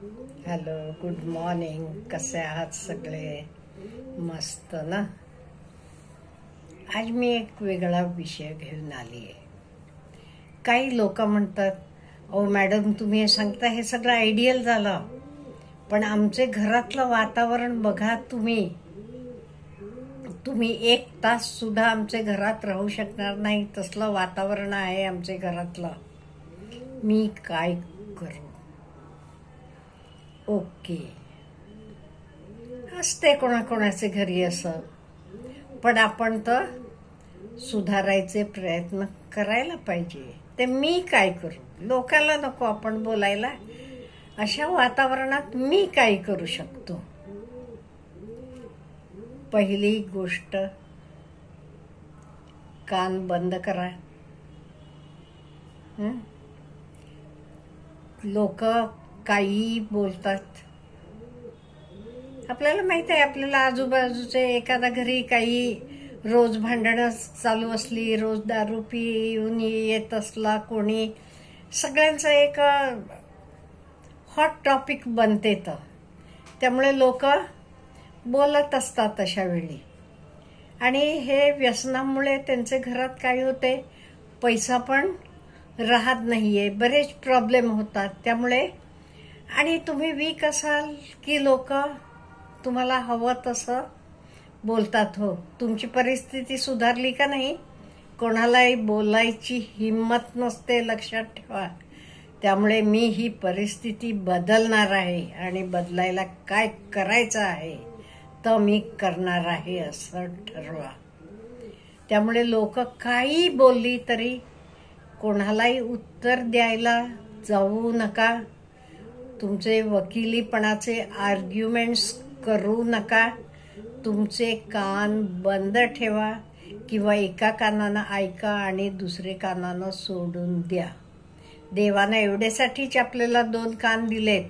Hello, good morning. कसे आहात सगळे? मस्त ना. आज मी एक वेगळा विषय घेऊन आली आहे. काही लोक म्हणतात, ओ मॅडम तुम्ही हे सांगता हे सगळं आयडियल झालं, पण आमचे घरातलं वातावरण बघा. तुम्ही एक तास सुद्धा आमच्या घरात राहू शकणार नाही, तसलं वातावरण आहे आमच्या घरातलं. मी काय करू? ओके, असते कोणाकोणाचे घरी असं, पण आपण तर सुधारायचे प्रयत्न करायला पाहिजे. ते मी काय करू? लोकांना नको आपण बोलायला. अशा वातावरणात मी काय करू शकतो? पहिली गोष्ट, कान बंद करा. लोक काही बोलतात. आपल्याला माहित आहे, आपल्याला आजूबाजूचे एखाद्या घरी काही रोज भांडणं चालू असली, रोज दारू पिऊन येत असला कोणी, सगळ्यांचं एक हॉट टॉपिक बनते. त्यामुळे लोक बोलत असतात अशा वेळी. आणि हे व्यसनामुळे त्यांचे घरात काय होते, पैसा पण राहत नाहीये, बरेच प्रॉब्लेम होतात. त्यामुळे आणि तुम्ही वीक असाल की लोक तुम्हाला हवं तसं बोलतात. हो, तुमची परिस्थिती सुधारली का नाही, कोणालाही बोलायची हिम्मत नसते, लक्षात ठेवा. त्यामुळे मी ही परिस्थिती बदलणार आहे आणि बदलायला काय करायचं आहे तर मी करणार आहे असं ठरवा. त्यामुळे लोक काही बोलली तरी कोणालाही उत्तर द्यायला जाऊ नका. तुमचे वकिलीपणाचे आर्ग्युमेंट्स करू नका. तुमचे कान बंद ठेवा किंवा एका कानानं ऐका आणि दुसरे कानानं सोडून द्या. देवानं एवढ्यासाठीच आपल्याला 2 कान दिलेत.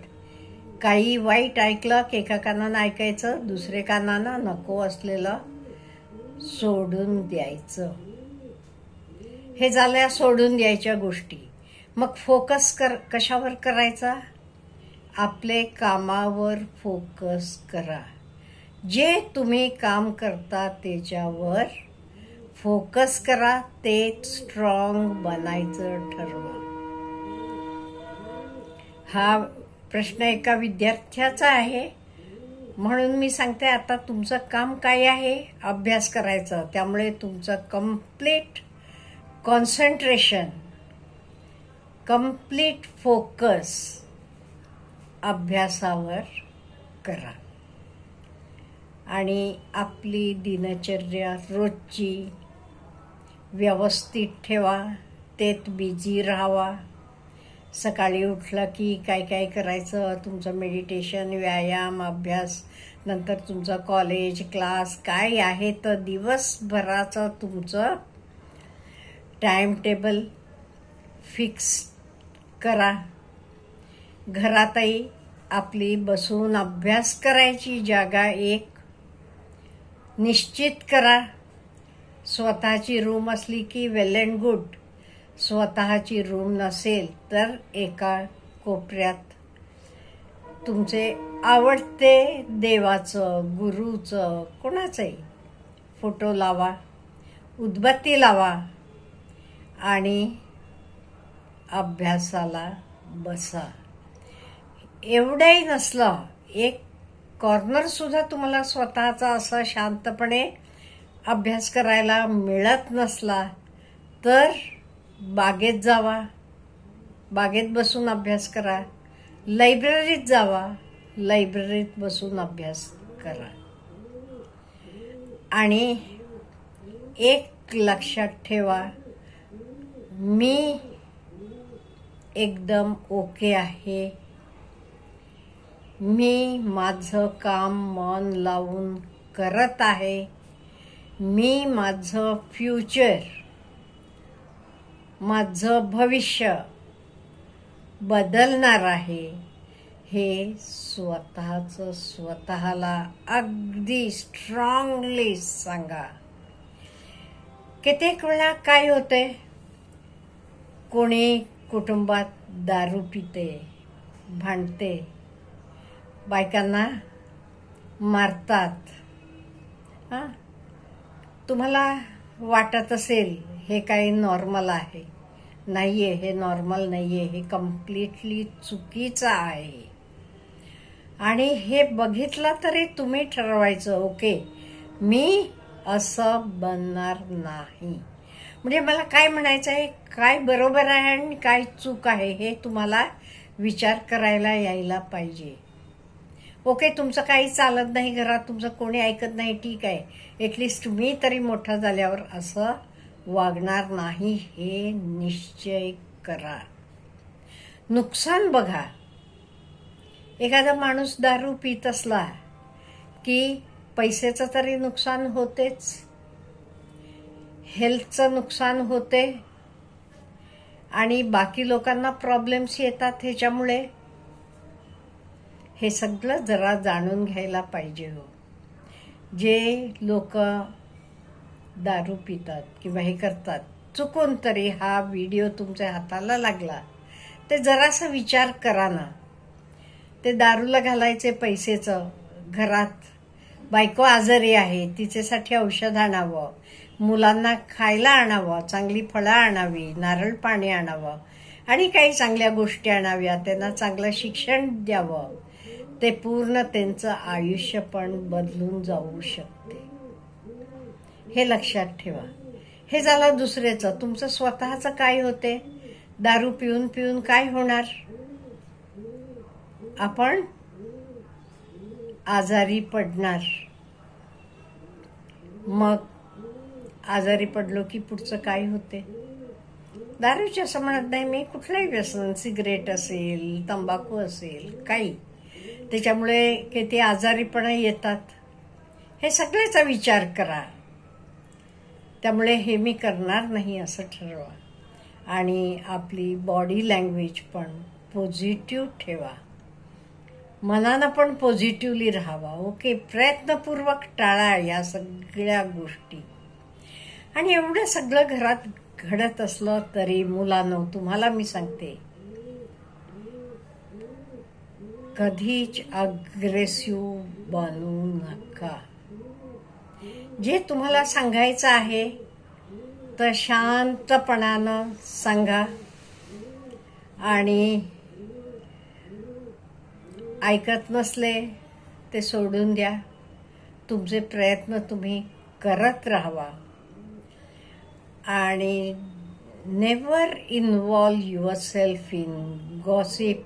काही वाईट ऐकलं की एका कानानं ऐकायचं, दुसरे कानानं नको असलेलं सोडून द्यायचं. हे झाल्या सोडून द्यायच्या गोष्टी. मग फोकस कशावर करायचा? आपले कामावर फोकस करा. जे तुम्ही काम करता त्याच्यावर फोकस करा. ते स्ट्रॉंग बनायचं ठरवा. हा प्रश्न एका विद्यार्थ्याचा आहे, म्हणून मी सांगते, आता तुमचं काम काय आहे? अभ्यास करायचा. त्यामुळे तुमचं कम्प्लीट कॉन्सन्ट्रेशन, कम्प्लीट फोकस अभ्यासावर करा. आणि आपली दिनचर्या रोजची व्यवस्थित ठेवा. तेच बिझी राहावा. सकाळी उठलं की काय काय करायचं, तुमचं मेडिटेशन, व्यायाम, अभ्यास, नंतर तुमचं कॉलेज, क्लास काय आहे तर दिवसभराचं तुमचं टाइम टेबल फिक्स करा. घरातही आपली बसून अभ्यास करायची जागा एक निश्चित करा. स्वतःची रूम असली की वेल अँड गुड. स्वतःची रूम नसेल तर एका कोपऱ्यात तुमचे आवडते देवाचं, गुरुचं, कोणाचंही फोटो लावा, उदबत्ती लावा आणि अभ्यासाला बसा. एवढंही नसलं, एक कॉर्नर सुद्धा तुम्हाला स्वतःचा असा शांतपणे अभ्यास करायला मिळत नसला तर बागेत जावा. बागेत बसून अभ्यास करा. लायब्ररीत जावा. लायब्ररीत बसून अभ्यास करा. आणि एक लक्षात ठेवा, मी एकदम ओके आहे. मी माझं काम मन लावून करत आहे. मी माझं फ्युचर, माझं भविष्य बदलणार आहे. हे स्वतःला अगदी स्ट्रॉंगली सांगा. कित्येक वेळा काय होते, कोणी कुटुंबात दारू पिते, भांडते, बायकांना मारतात. हां, तुम्हाला वाटत असेल हे काही नॉर्मल आहे. नाहीये, हे नॉर्मल नाहीये, हे कम्प्लिटली चुकीचं आहे. आणि हे बघितलं तरी तुम्ही ठरवायचं, ओके मी असं बनणार नाही. म्हणजे मला काय म्हणायचं आहे, काय बरोबर आहे आणि काय चूक आहे हे तुम्हाला विचार करायला यायला पाहिजे. ओके, तुमचं काही चालत नाही घरात, तुमचं कोणी ऐकत नाही, ठीक आहे, एटलिस्ट मी तरी मोठा झाल्यावर असं वागणार नाही हे निश्चय करा. नुकसान बघा. एखादा माणूस दारू पित असला की पैशाचं तरी नुकसान होतेच, हेल्थचं नुकसान होते आणि बाकी लोकांना प्रॉब्लेम्स येतात ह्याच्यामुळे. हे सगळं जरा जाणून घ्यायला पाहिजे हो. जे लोक दारू पितात किंवा हे करतात, चुकून तरी हा व्हिडिओ तुमच्या हाताला लागला ते जरासा विचार करा ना. ते दारूला घालायचे पैसेचं, घरात बायको आजारी आहे तिच्यासाठी औषध आणावं, मुलांना खायला आणावं, चांगली फळं आणावी, नारळ पाणी आणावं आणि काही चांगल्या गोष्टी आणाव्या, त्यांना चांगलं शिक्षण द्यावं. ते पूर्ण त्यांचं आयुष्य पण बदलून जाऊ शकते. हे लक्षात ठेवा. हे झालं दुसऱ्याचं. तुमचं स्वतःचं काय होते? दारू पिऊन पिऊन काय होणार? आपण आजारी पडणार. मग आजारी पडलो की पुढचं काय होते? दारूचे असं म्हणत नाही मी, कुठलंही व्यसन, सिगरेट असेल, तंबाखू असेल, काही, त्याच्यामुळे किती आजारीपणा येतात. हे सगळ्याचा विचार करा. त्यामुळे हे मी करणार नाही असं ठरवा आणि आपली बॉडी लँग्वेज पण पॉझिटिव्ह ठेवा. मनानं पण पॉझिटिव्हली राहावा. ओके, प्रयत्नपूर्वक टाळा या सगळ्या गोष्टी. आणि एवढं सगळं घरात घडत असलं तरी मुलांनो, तुम्हाला मी सांगते, कधीच अग्रेसिव्ह बनू नका. जे तुम्हाला सांगायचं आहे तर शांतपणानं सांगा आणि ऐकत नसले ते सोडून द्या. तुमचे प्रयत्न तुम्ही करत राहावा आणि never involve yourself in gossip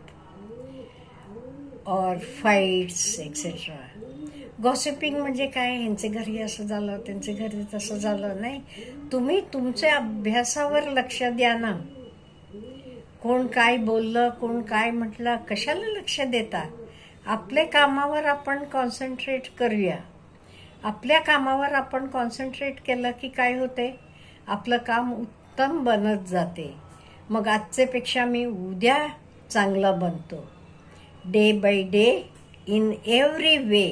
और फाईट्स एक्सेट्रा. गॉसिपिंग म्हणजे काय? ह्यांचे घरी असं झालं, त्यांचे घरी तसं झालं. नाही, तुम्ही तुमच्या अभ्यासावर लक्ष द्या ना. कोण काय बोललं, कोण काय म्हटलं, कशाला लक्ष देता? आपल्या कामावर आपण कॉन्सन्ट्रेट करूया. आपल्या कामावर आपण कॉन्सन्ट्रेट केलं की काय होते? आपलं काम उत्तम बनत जाते. मग आजचेपेक्षा मी उद्या चांगलं बनतो. Day by day, in every way,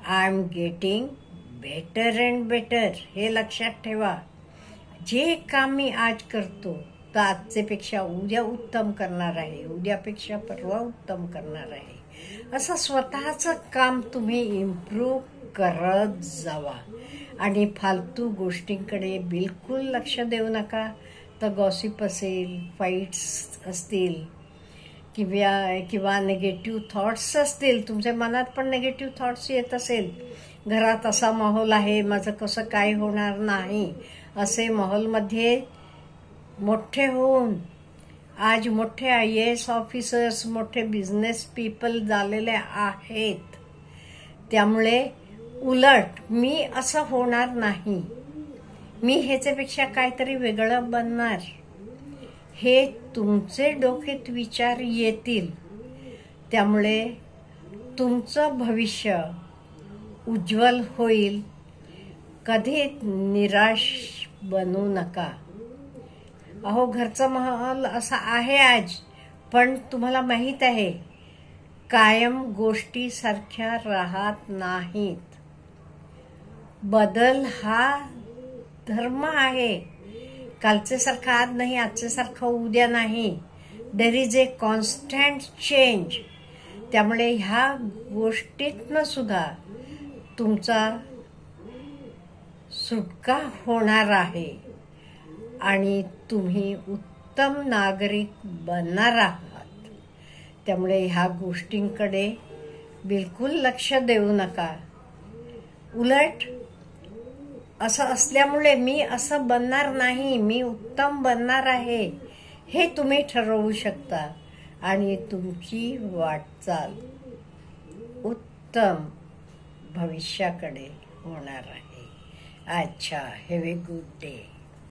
I am getting better and better. हे लक्षात ठेवा. जे काम मी आज करतो तर आजचेपेक्षा उद्या उत्तम करणार आहे, उद्यापेक्षा परवा उत्तम करणार आहे. असं स्वतःचं काम तुम्ही इम्प्रूव्ह करत जावा आणि फालतू गोष्टींकडे बिलकुल लक्ष देऊ नका. तर गॉसिप असेल, फाईट्स असतील किंवा निगेटिव्ह थॉट्स असतील, तुमच्या मनात पण निगेटिव्ह थॉट्स येत असेल, घरात असा माहोल आहे, माझं कसं काय होणार नाही, असे माहोलमध्ये मोठे होऊन आज मोठे IAS ऑफिसर्स, मोठे बिझनेस पीपल झालेले आहेत. त्यामुळे उलट मी असं होणार नाही, मी ह्याच्यापेक्षा काहीतरी वेगळं बनणार, हे तुमचे डोक्यात विचार येतील. त्यामुळे तुमचं भविष्य उज्ज्वल होईल. कधी निराश बनू नका. अहो, घरचा माहोल असा आहे आज, पण तुम्हाला माहीत आहे कायम गोष्टी सारख्या राहत नाहीत. बदल हा धर्म आहे. कालचे सारखं आज नाही, आजचे सारखं उद्या नाही. There is a constant change. त्यामुळे ह्या गोष्टीतनं सुद्धा तुमचा सुटका होणार आहे आणि तुम्ही उत्तम नागरिक बनणार आहात. त्यामुळे ह्या गोष्टींकडे बिलकुल लक्ष देऊ नका. उलट असं असल्यामुळे मी असं बनणार नाही, मी उत्तम बनणार आहे, हे तुम्ही ठरवू शकता आणि तुमची वाटचाल उत्तम भविष्याकडे होणार आहे. अच्छा, हॅव ए गुड डे.